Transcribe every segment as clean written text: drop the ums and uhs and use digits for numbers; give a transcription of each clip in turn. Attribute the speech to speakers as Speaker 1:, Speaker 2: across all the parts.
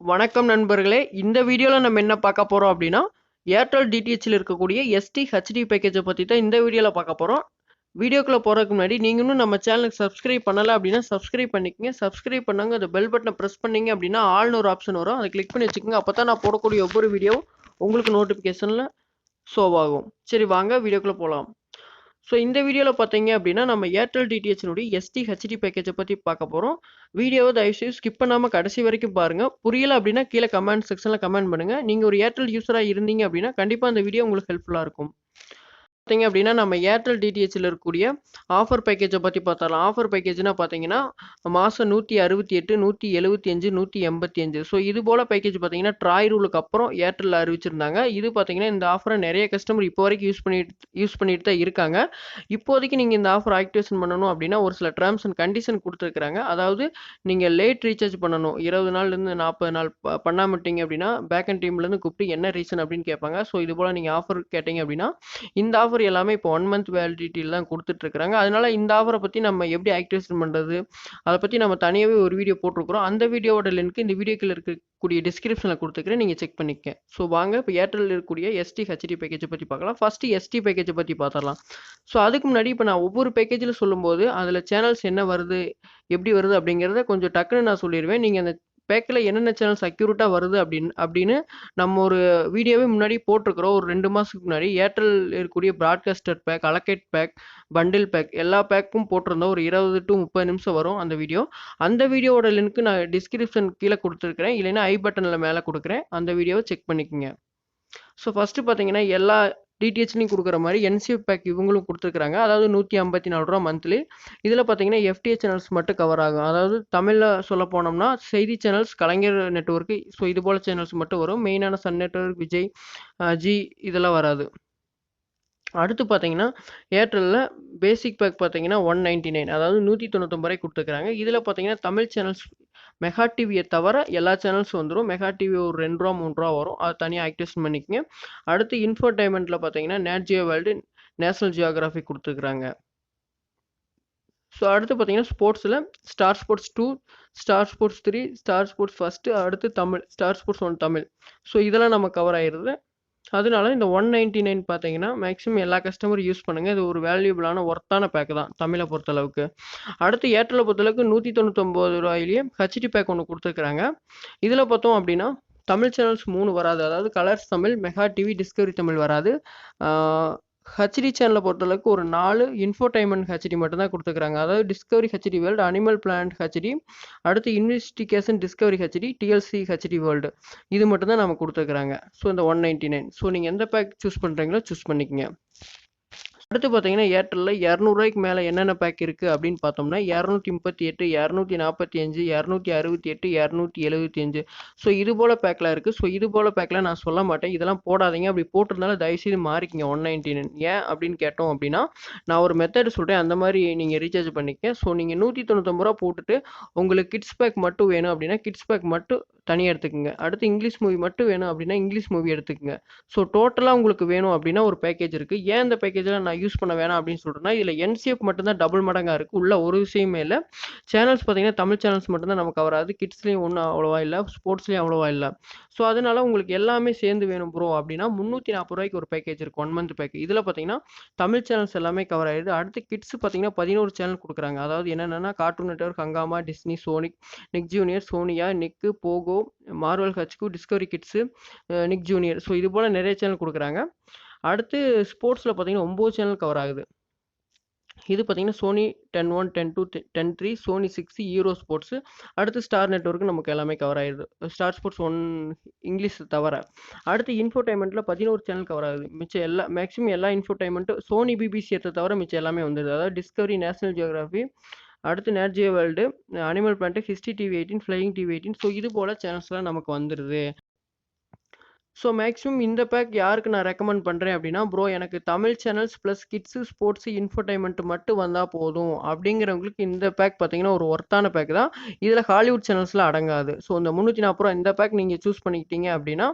Speaker 1: வணக்கம் நண்பர்களே. இந்த வீடியோல நம்ம என்ன பார்க்க போறோம் அப்படின்னா, ஏர்டெல் டிடிஹெச்ல இருக்கக்கூடிய எஸ்டி ஹெச்டி பேக்கேஜ பத்தி தான் இந்த வீடியோல பார்க்க போறோம். வீடியோக்குள்ள போறதுக்கு முன்னாடி நீங்க இன்னும் நம்ம சேனலுக்கு சப்ஸ்கிரைப் பண்ணல அப்படின்னா சப்ஸ்கிரைப் பண்ணிக்கங்க. சப்ஸ்கிரைப் பண்ணாங்க அந்த பெல் பட்டனை பிரஸ் பண்ணீங்க அப்படின்னா ஆல்னு ஒரு ஆப்ஷன் வரும். அதை கிளிக் பண்ணி வச்சுக்கோங்க. அப்பதான் நான் போடக்கூடிய ஒவ்வொரு வீடியோவும் உங்களுக்கு நோட்டிபிகேஷன்ல ஷோ ஆகும். சரி வாங்க வீடியோக்குள்ள போலாம். ஸோ இந்த வீடியோல பார்த்தீங்க அப்படின்னா, நம்ம ஏர்டெல் டிடிஹெச்னுடைய எஸ்டி ஹெச்டி பேக்கேஜ பத்தி பார்க்க போறோம். வீடியோவ தயவுசெய்து ஸ்கிப் பண்ணாம கடைசி வரைக்கும் பாருங்க. புரியல அப்படின்னா கீழ கமெண்ட் செக்ஷன்ல கமெண்ட் பண்ணுங்க. நீங்க ஒரு ஏர்டெல் யூசரா இருந்தீங்க அப்படின்னா, கண்டிப்பா இந்த வீடியோ உங்களுக்கு ஹெல்ப்ஃபுல்லா இருக்கும். பார்த்தீங்க அப்படின்னா, நம்ம ஏர்டெல் டிடிஹெச்ல இருக்கக்கூடிய ஆஃபர் பேக்கேஜ பத்தி பார்த்தரலாம். ஆஃபர் பேக்கேஜ்னா பார்த்தீங்கன்னா, மாசம் 168, 175, 185. ஸோ இது போல பேக்கேஜ் பார்த்தீங்கன்னா, ட்ராய் ரூலுக்கு அப்புறம் ஏர்டெல்ல அறிவிச்சிருந்தாங்க. இது பார்த்தீங்கன்னா, இந்த ஆஃபர நெறைய கஸ்டமர் இப்போ வரைக்கும் யூஸ் பண்ணிட்டு தான் இருக்காங்க. இப்போதைக்கு நீங்க இந்த ஆஃபர் ஆக்டிவேஷன் பண்ணணும் அப்படின்னா, ஒரு சில டெர்ம்ஸ் அண்ட் கண்டிஷன் குடுத்துருக்காங்க. அதாவது நீங்க லேட் ரீசார்ஜ் பண்ணணும். 20 நாள்லேருந்து 40 நாள் பண்ணாம விட்டீங்க அப்படின்னா, பேக் எண்ட் டீம்லேருந்து கூப்பிட்டு என்ன ரீசன் அப்படின்னு கேட்பாங்க. ஸோ இது போல நீங்க ஆஃபர் கேட்டீங்க அப்படின்னா, இந்த ஆஃபர் எல்லாமே இப்போ 1 மந்த் வேலிடிட்டில தான் குடுத்துட்டுருக்காங்க. அதனால இந்த ஆஃபர பத்தி நம்ம எப்படி ஆக்டிவேஷன் பண்றது? அத பத்தி நம்ம தனியாவே ஒரு வீடியோ போட்டுருக்குறோம். அந்த வீடியோவோட லிங்க் இந்த வீடியோ கீழ இருக்கக்கூடிய டிஸ்கிரிப்ஷன்ல குடுத்துருக்கிறேன். நீங்க செக் பண்ணிக்கங்க. ஸோ வாங்க இப்போ ஏர்டெல்ல இருக்கக்கூடிய எஸ்டி, ஹெச்டி பேக்கேஜ பத்தி பார்க்கலாம். ஃபர்ஸ்ட் எஸ்டி பேக்கேஜ பத்தி பார்த்துரலாம். ஸோ அதுக்கு முன்னாடி இப்ப நான் ஒவ்வொரு பேக்கேஜ்ல சொல்லும்போது, அதுல சேனல்ஸ் என்ன வருது? எப்படி வருது? அப்படிங்கிறத கொஞ்சம் டக்குன்னு நான் சொல்லிருவேன். நீங்க அந்த பேக்ல என்னென்ன சேனல்ஸ் அக்யூரேட்டா வருது அப்படின்னு நம்ம ஒரு வீடியோவே முன்னாடி போட்டிருக்கிறோம். ஒரு 2 மாசத்துக்கு முன்னாடி ஏர்டெல் இருக்கக்கூடிய broadcaster pack, a la carte pack, bundle pack எல்லா பேக்கும் போட்டிருந்தோம். ஒரு 20 டூ 30 நிமிஷம் வரும் அந்த வீடியோ. அந்த வீடியோவோட லிங்க் நான் டிஸ்கிரிப்ஷன் கீழ குடுத்துருக்கிறேன். இல்லைன்னா ஐ பட்டன்ல மேல குடுக்குறேன். அந்த வீடியோவ செக் பண்ணிக்கங்க. ஸோ ஃபர்ஸ்ட்டு பார்த்தீங்கன்னா, எல்லா டிடிஹெச்லயும் குடுக்குற மாரி என்சிஎஃப் பேக் இவங்களும் குடுத்துருக்காங்க. அதாவது ரூ. 154 மந்த்லி. இதில பார்த்தீங்கன்னா, எஃப்டிஏ சேனல்ஸ் மட்டும் கவர் ஆகும். அதாவது தமிழ்ல சொல்ல போனோம்னா, செய்தி சேனல்ஸ், கலைஞர் நெட்வொர்க் ஸோ இது போல சேனல்ஸ் மட்டும் வரும். மெயினான சன் நெட்வொர்க், விஜய், ஜீ இதெல்லாம் வராது. அடுத்து பார்த்தீங்கன்னா, ஏர்டெல்ல பேசிக் பேக் பார்த்தீங்கன்னா 199 அதாவது ரூ. 199 குடுத்துருக்காங்க. இதில பார்த்தீங்கன்னா, தமிழ் சேனல்ஸ் மெகா டிவிய தவிர எல்லா சேனல்ஸும் வந்துரும். மெகா டிவி ஒரு ரூ. 2 ரூ. 3 வரும். அத தனியா ஆக்டிவேஷன் பண்ணிக்கங்க. அடுத்து இன்ஃபோடெயின்மென்ட்ல பார்த்தீங்கன்னா, Nat Geo World, National Geographic குடுத்துருக்காங்க. ஸோ அடுத்து பார்த்தீங்கன்னா, ஸ்போர்ட்ஸ்ல Star Sports 2, Star Sports 3, Star Sports first, அடுத்து Tamil, Star Sports 1 Tamil. So இதெல்லாம் நம்ம கவர் ஆயிருது. அதனால இந்த 199 பார்த்தீங்கன்னா, மேக்ஸிமம் எல்லா கஸ்டமரும் யூஸ் பண்ணுங்க. இது ஒரு வேல்யூபிளான ஒர்த்தான பேக் தான், தமிழ பொறுத்தளவுக்கு. அடுத்து ஏர்டெல்ல பொறுத்தளவுக்கு ரூ. 199 ஹெச்டி பேக் ஒண்ணு குடுத்துருக்காங்க. இதில பார்த்தோம் அப்படின்னா, தமிழ் சேனல்ஸ் 3 வராது. அதாவது colours Tamil, mega TV, Discovery Tamil வராது. ஆ ஹெச்டி சேனல பொறுத்தளவுக்கு ஒரு 4 இன்ஃபோடெயின்மென்ட் ஹெச்டி மட்டும் தான் குடுத்துருக்காங்க. அதாவது Discovery HD World, Animal Planet HD, அடுத்து Investigation Discovery HD, TLC HD World. இது மட்டும் தான் நமக்கு குடுத்துருக்காங்க. ஸோ இந்த 199. ஸோ நீங்க எந்த பேக் சூஸ் பண்றீங்களோ சூஸ் பண்ணிக்கங்க. அடுத்து பார்த்தீங்கன்னா, ஏர்டெல்ல ரூ. 200 மேல என்னென்ன பேக் இருக்கு அப்படின்னு பார்த்தோம்னா, 238, 245, 268, 275. ஸோ இது போல பேக்லாம் இருக்கு. ஸோ இது போல பேக்லாம் நான் சொல்ல மாட்டேன். இதெல்லாம் போடாதீங்க. அப்படி போட்டிருந்தாலும் தயவுசெய்து மாறிக்கங்க 199. ஏன் அப்படின்னு கேட்டோம் அப்படின்னா, நான் ஒரு மெத்தட் சொல்றேன். அந்த மாரி நீங்க ரீசார்ஜ் பண்ணிக்கங்க. ஸோ நீங்க ரூ. 199 போட்டுட்டு உங்களுக்கு கிட்ஸ் பேக் மட்டும் வேணும் அப்படின்னா, கிட்ஸ் பேக் மட்டும் தனியா எடுத்துக்கங்க. அடுத்து இங்கிலீஷ் மூவி மட்டும் வேணும் அப்படின்னா, இங்கிலீஷ் மூவி எடுத்துக்கங்க. ஸோ டோட்டலா உங்களுக்கு வேணும் அப்படின்னா ஒரு பேக்கேஜ் இருக்கு. ஏன் இந்த பேக்கேஜ்ல நான் யூஸ் பண்ண வேணாம் அப்படின்னு சொல்றேன்னா, இதுல என்சிஎஃப் மட்டும் தான் டபுள் மடங்கா இருக்கு. உள்ள ஒரு விஷயமே இல்ல. சேனல்ஸ் பார்த்தீங்கன்னா, தமிழ் சேனல்ஸ் மட்டும் தான் நமக்கு கவர் ஆகுது. கிட்ஸ்லயும் ஒண்ணும் அவ்வளவா இல்ல. ஸ்போர்ட்ஸ்லயும் அவ்வளவா இல்ல. ஸோ அதனால உங்களுக்கு எல்லாமே சேர்ந்து வேணும் ப்ரோ அப்படின்னா, ரூ. 340 ஒரு பேக்கேஜ் இருக்கு. 1 மந்த் பேக். இதுல பார்த்தீங்கன்னா, தமிழ் சேனல்ஸ் எல்லாமே கவர் ஆயிடுது. அடுத்து கிட்ஸ் பார்த்தீங்கன்னா, 11 சேனல் குடுக்குறாங்க. அதாவது என்னென்னன்னா, Cartoon Network, Hungama, Disney, Sonic, Nick Junior, Sony Yay, Nick, Pogo, Marvel HQ, Discovery Kids, Nick Junior. So இது போல நெறைய சேனல் குடுக்குறாங்க. அடுத்து ஸ்போர்ட்ஸ்ல பார்த்தீங்கன்னா 9 சேனல் கவர் ஆகுது. இது பார்த்தீங்கன்னா சோனி 10-1, 10-2, 10-3, சோனி 6, ஹீரோ ஸ்போர்ட்ஸ். அடுத்து ஸ்டார் நெட்வொர்க் நமக்கு எல்லாமே கவர் ஆயிருது. ஸ்டார் ஸ்போர்ட்ஸ் 1 இங்கிலீஷ் தவிர. அடுத்து இன்ஃபோடெயின்மென்ட்ல 11 சேனல் கவர் ஆகுது. மிச்சம் எல்லா மேக்ஸிமம் எல்லா இன்ஃபோடெயின்மென்ட்டும் சோனி, பிபிசி தவிர மிச்சம் எல்லாமே வந்துருது. அதாவது டிஸ்கவரி, நேஷனல் ஜியோகிராஃபி, அடுத்து NAT Geo world, Animal planet, history TV 18, flying TV 18. So இது போல சேனல்ஸ்லாம் நமக்கு வந்துருது. ஸோ மேக்ஸிமம் இந்த பேக் யாருக்கு நான் ரெக்கமெண்ட் பண்ணுறேன் அப்படின்னா, ப்ரோ எனக்கு Tamil channels plus kids, sports, infotainment மட்டும் வந்தா போதும் அப்படிங்கிறவங்களுக்கு இந்த பேக் பார்த்தீங்கன்னா, ஒரு ஒர்த்தான பேக் தான். இதில ஹாலிவுட் சேனல்ஸ்லாம் அடங்காது. ஸோ இந்த ரூ. 340 இந்த பேக் நீங்க சூஸ் பண்ணிக்கிட்டீங்க அப்படின்னா,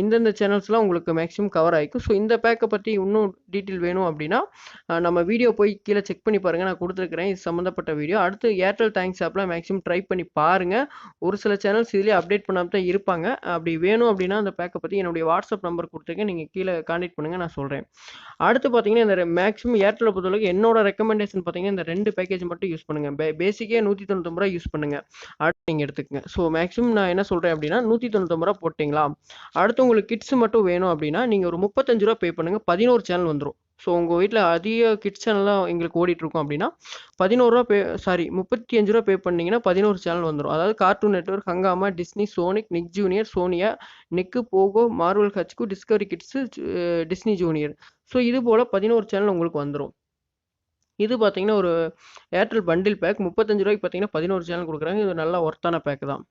Speaker 1: இந்தந்த சேனல்ஸ்லாம் உங்களுக்கு மேக்ஸிமம் கவர் ஆயிக்கும். ஸோ இந்த பேக்க பத்தி இன்னும் டீட்டெயில் வேணும் அப்படின்னா, நம்ம வீடியோ போய் கீழ செக் பண்ணி பாருங்க. நான் குடுத்துருக்கிறேன். இது சம்மந்தப்பட்ட வீடியோ. அடுத்து ஏர்டெல் தேங்க்ஸ் ஆப்ல மேக்ஸிமம் ட்ரை பண்ணி பாருங்க. ஒரு சில சேனல்ஸ் இதுலயே அப்டேட் பண்ணாம தான் இருப்பாங்க. அப்படி வேணும் அப்படின்னா, அந்த பேக்க பத்தி என்னுடைய வாட்ஸ்அப் நம்பர் குடுத்துருக்கேன். நீங்க கீழ கான்டாக்ட் பண்ணுங்க. நான் சொல்றேன். அடுத்து பார்த்தீங்கன்னா, இந்த மேக்ஸிமம் ஏர்டெல்ல பொறுத்தவரைக்கும் என்னோட ரெக்கமெண்டேஷன் பார்த்தீங்கன்னா, இந்த 2 பேக்கேஜ் மட்டும் யூஸ் பண்ணுங்க. பேசிக்கே ரூ. 199 யூஸ் பண்ணுங்க. அடுத்து நீங்க எடுத்துக்கங்க. ஸோ மேக்ஸிமம் நான் என்ன சொல்றேன் அப்படின்னா, ரூ. 199 போட்டீங்களா? அடுத்து உங்களுக்கு கிட்ஸ் மட்டும் வேணும் அப்படின்னா, நீங்க ஒரு ரூ. 35 பே பண்ணுங்க. 11 சேனல் வந்துரும். ஸோ உங்க வீட்ல அதிக கிட்ஸ் சேனல்லாம் எங்களுக்கு ஓடிட்டுருக்கும் அப்படின்னா, ரூ. 11 ரூ. 35 பே பண்ணீங்கன்னா 11 சேனல் வந்துரும். அதாவது Cartoon Network, Hungama, Disney, Sonic, Nick Junior, Sony Yay, Nick, Pogo, Marvel HQ, Discovery Kids, Disney Junior. So இது போல 11 சேனல் உங்களுக்கு வந்துரும். இது பார்த்தீங்கன்னா, ஒரு ஏர்டெல் பண்டில் பேக் ரூ. 35 பார்த்தீங்கன்னா 11 சேனல் குடுக்குறாங்க. இது நல்ல ஒர்த்தான பேக் தான்.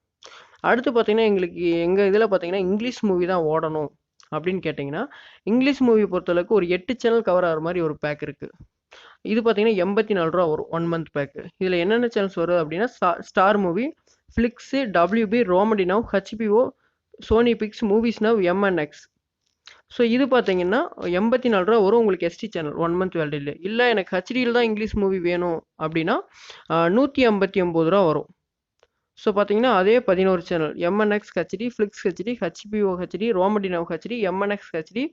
Speaker 1: அடுத்து பார்த்தீங்கன்னா, எங்களுக்கு எங்க இதில பார்த்தீங்கன்னா, இங்கிலீஷ் மூவி தான் ஓடணும் அப்படின்னு கேட்டீங்கன்னா, இங்கிலீஷ் மூவி பொறுத்தளவுக்கு ஒரு 8 சேனல் கவர் ஆகுற மாரி ஒரு பேக் இருக்கு. இது பார்த்தீங்கன்னா ரூ. 84 வரும் 1 மந்த் பேக்கு. இதில என்னென்ன சேனல்ஸ் வரும் அப்படின்னா, Star Movie, Flix, WB, Romedy Now, HBO, Sony Pix, Movies Now, MNX. So இது பார்த்தீங்கன்னா ரூ. 84 வரும் உங்களுக்கு எஸ்டி சேனல் 1 மந்த் வேலிடிட்டில. இல்ல எனக்கு ஹெச்டில தான் இங்கிலீஷ் மூவி வேணும் அப்படின்னா, ரூ. 159 வரும். ஸோ பார்த்தீங்கன்னா, அதே 11 channel MNX HD, Flix HD, HBO HD, Romedy Now HD, MNX HD,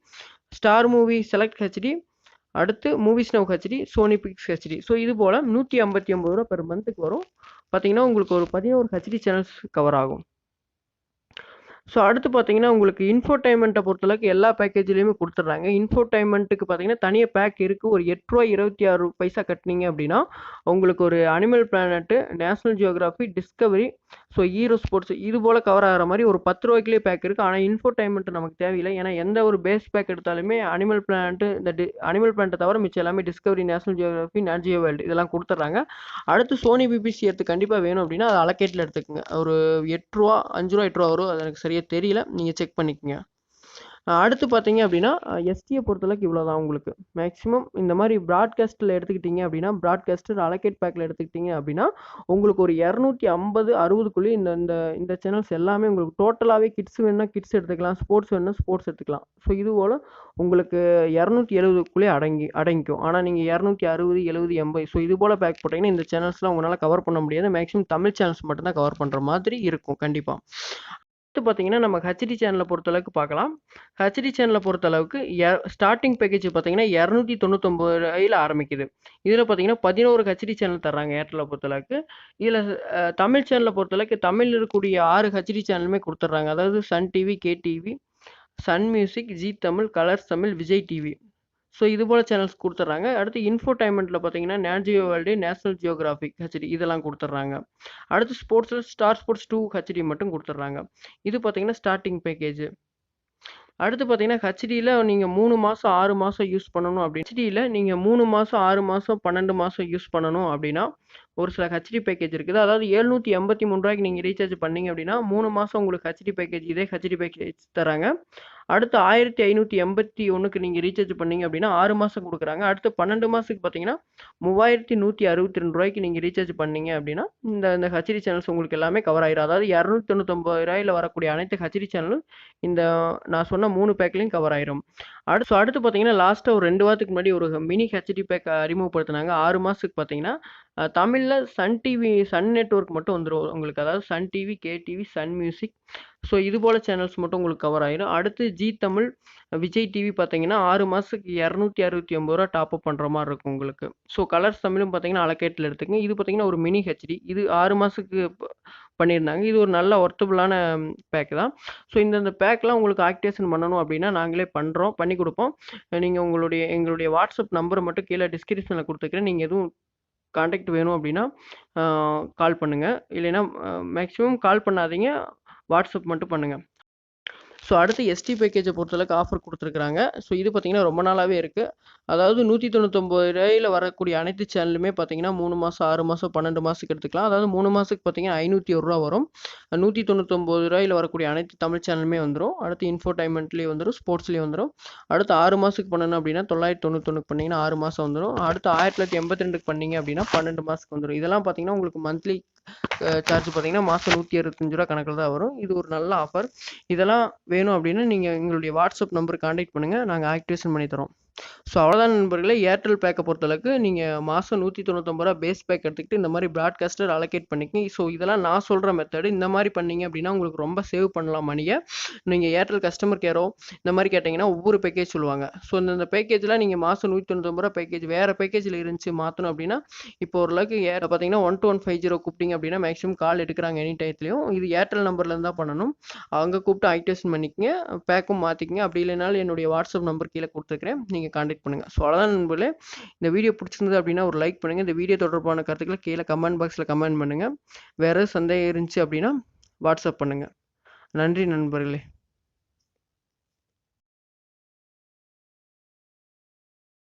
Speaker 1: Star Movie Select HD, அடுத்து Movies Now HD, Sony Pix HD. So இது போல ரூ. 159 பெர் மந்த்துக்கு வரும். பார்த்தீங்கன்னா, உங்களுக்கு ஒரு 11 ஹெச்டி சேனல்ஸ் கவர் ஆகும். ஸோ அடுத்து பார்த்தீங்கன்னா, உங்களுக்கு இன்ஃபோடெயின்மெண்ட்ட பொறுத்தளவுக்கு எல்லா பேக்கேஜ்லயுமே குடுத்துடுறாங்க. இன்ஃபோடெயின்மெண்ட்டுக்கு பார்த்தீங்கன்னா, தனியா பேக் இருக்கு. ஒரு ரூ. 8.26 கட்டுனீங்க அப்படின்னா, உங்களுக்கு ஒரு animal planet, national geography, Discovery, so hero sports இது போல கவர் ஆகுற மாரி ஒரு ரூ. 10லேயே பேக் இருக்கு. ஆனா இன்ஃபோடெயின்மெண்ட் நமக்கு தேவையில்ல. ஏன்னா எந்த ஒரு பேஸ் பேக் எடுத்தாலுமே அனிமல் பிளானட் அனிமல் பிளானட்ட தவிர மிச்சம் எல்லாமே Discovery, national geography, NAT Geo world இதெல்லாம் குடுத்துடுறாங்க. அடுத்து சோனி பிபிசி எர்த் கண்டிப்பா வேணும் அப்படின்னா, அத அலோகேட்ல எடுத்துக்கங்க. ஒரு ரூ. 8 ரூ. 5 ரூ. 8 வரும். அது எனக்கு சரியா தெரியல. நீங்க செக் பண்ணிக்கங்க. அடுத்து பார்த்தீங்க அப்படின்னா, எஸ்டிய பொறுத்தளவுக்கு இவ்வளோதான் உங்களுக்கு. மேக்ஸிமம் இந்த மாரி பிராட்காஸ்ட்ல எடுத்துக்கிட்டீங்க அப்படின்னா, பிராட்காஸ்டர் அலோகேட் பேக்ல எடுத்துக்கிட்டீங்க அப்படின்னா, உங்களுக்கு ஒரு 250, 60க்குள்ளயே இந்த இந்த இந்த சேனல்ஸ் எல்லாமே உங்களுக்கு டோட்டலாவே கிட்ஸ் வேணும்னா கிட்ஸ் எடுத்துக்கலாம். ஸ்போர்ட்ஸ் வேணும்னா ஸ்போர்ட்ஸ் எடுத்துக்கலாம். ஸோ இது போல உங்களுக்கு 270க்குள்ளயே அடங்கிக்கும். ஆனா நீங்க 260, 70, 80 ஸோ இது போல பேக் போட்டீங்கன்னா, இந்த சேனல்ஸ்லாம் உங்களால கவர் பண்ண முடியாது. மேக்ஸிமம் தமிழ் சேனல்ஸ் மட்டும் தான் கவர் பண்ற மாதிரி இருக்கும் கண்டிப்பா. அடுத்து பார்த்தீங்கன்னா, நம்ம ஹெச்டி சேனல பொறுத்தளவுக்கு பார்க்கலாம். ஹெச்டி சேனல பொறுத்தளவுக்கு ஸ்டார்ட்டிங் பேக்கேஜ் பார்த்தீங்கன்னா, ரூ. 299 ஆரம்பிக்குது. இதில பார்த்தீங்கன்னா, 11 ஹெச்டி சேனல் தர்றாங்க ஏர்டெல்ல பொறுத்தளவுக்கு. இதில தமிழ் சேனல பொறுத்தளவுக்கு தமிழ்ல இருக்கக்கூடிய 6 ஹெச்டி சேனலுமே குடுத்துடுறாங்க. அதாவது Sun TV, KTV, Sun Music, Zee Tamil, Colors Tamil, Vijay TV. So இது போல சேனல்ஸ் குடுத்துடுறாங்க. அடுத்து இன்ஃபோடெயின்மெண்ட்ல பார்த்தீங்கன்னா, Nat Geo World, National Geographic HD இதெல்லாம் குடுத்துடுறாங்க. அடுத்து ஸ்போர்ட்ஸ்ல ஸ்டார் ஸ்போர்ட்ஸ் 2 ஹெச்டி மட்டும் குடுத்துடுறாங்க. இது பார்த்தீங்கன்னா, ஸ்டார்ட்டிங் பேக்கேஜ். அடுத்து பார்த்தீங்கன்னா, ஹெச்டில நீங்க 3 மாசம், 6 மாசம் யூஸ் பண்ணணும் அப்படி ஹெச்டில நீங்க 3 மாசம், 6 மாசம், 12 மாசம் யூஸ் பண்ணணும் அப்படின்னா, ஒரு சில ஹெச்டி பேக்கேஜ் இருக்குது. அதாவது ரூ. 783 நீங்க ரீசார்ஜ் பண்ணீங்க அப்படின்னா, 3 மாசம் உங்களுக்கு ஹெச்டி பேக்கேஜ் இதே ஹெச்டி பேக்கேஜ் தராங்க. அடுத்து 1581க்கு நீங்க ரீசார்ஜ் பண்ணீங்க அப்படின்னா 6 மாசம் குடுக்குறாங்க. அடுத்து 12 மாசத்துக்கு பார்த்தீங்கன்னா, ரூ. 3162 நீங்க ரீசார்ஜ் பண்ணீங்க அப்படின்னா, இந்த இந்த ஹெச்டி சேனல்ஸ் உங்களுக்கு எல்லாமே கவர் ஆயிரும். அதாவது ரூ. 299ல வரக்கூடிய அனைத்து ஹெச்டி சேனலும் இந்த நான் சொன்ன 3 பேக்லயும் கவர் ஆயிரும். அடுத்து பார்த்தீங்கன்னா, லாஸ்ட்டா ஒரு 2 வாரத்துக்கு முன்னாடி ஒரு மினி ஹெச்டி பேக் அறிமுகப்படுத்துனாங்க. 6 மாசத்துக்கு பார்த்தீங்கன்னா, தமிழ்ல சன் டிவி, சன் நெட்வொர்க் மட்டும் வந்துரும் உங்களுக்கு. அதாவது Sun TV, KTV, Sun music so இது போல சேனல்ஸ் மட்டும் உங்களுக்கு கவர் ஆயிரும். அடுத்து ஜீ தமிழ், விஜய் டிவி பார்த்தீங்கன்னா, 6 மாசத்துக்கு ரூ. 269 டாப் அப் பண்ற மாரி இருக்கும் உங்களுக்கு. ஸோ கலர்ஸ் தமிழும் பார்த்தீங்கன்னா, அலோகேட்ல எடுத்துக்கங்க. இது பார்த்தீங்கன்னா, ஒரு மினி ஹெச்டி. இது 6 மாசத்துக்கு பண்ணியிருந்தாங்க. இது ஒரு நல்ல ஒர்த்தபுளான பேக் தான். ஸோ இந்த பேக்லாம் உங்களுக்கு ஆக்டிவேஷன் பண்ணணும் அப்படின்னா, நாங்களே பண்றோம். பண்ணி குடுப்போம். நீங்க எங்களுடைய வாட்ஸ்அப் நம்பர மட்டும் கீழ டிஸ்கிரிப்ஷன்ல குடுத்துருக்கிறேன். நீங்க எதுவும் கான்டாக்ட் வேணும் அப்படின்னா, கால் பண்ணுங்க. இல்லைன்னா மேக்ஸிமம் கால் பண்ணாதீங்க. வாட்ஸ்அப் மட்டும் பண்ணுங்க. ஸோ அடுத்து எஸ்டி பேக்கேஜை பொறுத்தளவுக்கு ஆஃபர் கொடுத்துருக்காங்க. ஸோ இது பார்த்தீங்கன்னா ரொம்ப நாளாகவே இருக்குது. அதாவது ரூ. 199 வரக்கூடிய அனைத்து சேனலுமே பார்த்தீங்கன்னா 3 மாதம் 6 மாதம் 12 மாதத்துக்கு எடுத்துக்கலாம். அதாவது 3 மாதத்துக்கு பார்த்தீங்கன்னா ரூ. 501 வரும். ரூ. 199 வரக்கூடிய அனைத்து தமிழ் சேனலுமே வந்துடும். அடுத்து இன்ஃபோடைன்மெண்ட்லேயே வந்துடும், ஸ்போர்ட்ஸ்லேயும் வந்துடும். அடுத்து 6 மாதத்துக்கு பண்ணணும் அப்படின்னா 991 பண்ணிங்கன்னா 6 மாதம் வந்துடும். அடுத்து 1982 பண்ணீங்க அப்படின்னா 12 மாதத்துக்கு வந்துடும். இதெல்லாம் பார்த்தீங்கன்னா உங்களுக்கு மந்த்லி சார்ஜ் பார்த்தீங்கன்னா மாதம் ரூ. 125 கணக்கில் தான் வரும். இது ஒரு நல்ல ஆஃபர். இதெல்லாம் வேணும் அப்படின்னா நீங்கள் எங்களுடைய வாட்ஸ்அப் நம்பர் கான்டாக்ட் பண்ணுங்கள், நாங்கள் ஆக்டிவேஷன் பண்ணி தரோம். ஸோ அவ்வளோதான் நண்பர்களே. ஏர்டெல் பேக்கை பொறுத்தளவுக்கு நீங்கள் மாதம் ரூ. 199 பேஸ் பேக் எடுத்துக்கிட்டு இந்த மாதிரி ப்ராட்காஸ்டர் அலோகேட் பண்ணிக்கங்க. ஸோ இதெல்லாம் நான் சொல்கிற மெத்தடு. இந்த மாதிரி பண்ணீங்க அப்படின்னா உங்களுக்கு ரொம்ப சேவ் பண்ணலாம் மணியை. நீங்கள் ஏர்டெல் கஸ்டமர் கேரோ இந்த மாதிரி கேட்டிங்கன்னா ஒவ்வொரு பேக்கேஜ் சொல்லுவாங்க. ஸோ இந்த பேக்கேஜில் நீங்கள் மாதம் ரூ. 199 பேக்கேஜ் வேறு பேக்கேஜில் இருந்துச்சு மாற்றணும் அப்படின்னா இப்போ ஓரளவுக்கு பார்த்தீங்கன்னா 12150 கூப்பிட்டீங்க அப்படின்னா மேக்ஸிமம் கால் எடுக்கிறாங்க எனி டயத்துலையும். இது ஏர்டெல் நம்பர்லேருந்து தான் பண்ணணும். அங்கே கூப்பிட்டு ஆக்டிவேஷன் பண்ணிக்கங்க, பேக்கும் மாற்றிக்கங்க. அப்படி இல்லைனாலும் என்னுடைய வாட்ஸ்அப் நம்பர் கீழே கொடுத்துருக்கிறேன், நீங்கள் கான்டாக்ட் பண்ணுங்கள். ஸோ அவ்வளோதான் நண்பர்களே. இந்த வீடியோ பிடிச்சிருந்தது அப்படின்னா ஒரு லைக் பண்ணுங்கள். இந்த வீடியோ தொடர்பான கருத்துக்களை கீழே கமெண்ட் பாக்ஸில் கமெண்ட் பண்ணுங்கள். வேறு சந்தேகம் இருந்துச்சு அப்படின்னா வாட்ஸ்அப் பண்ணுங்கள். நன்றி நண்பர்களே.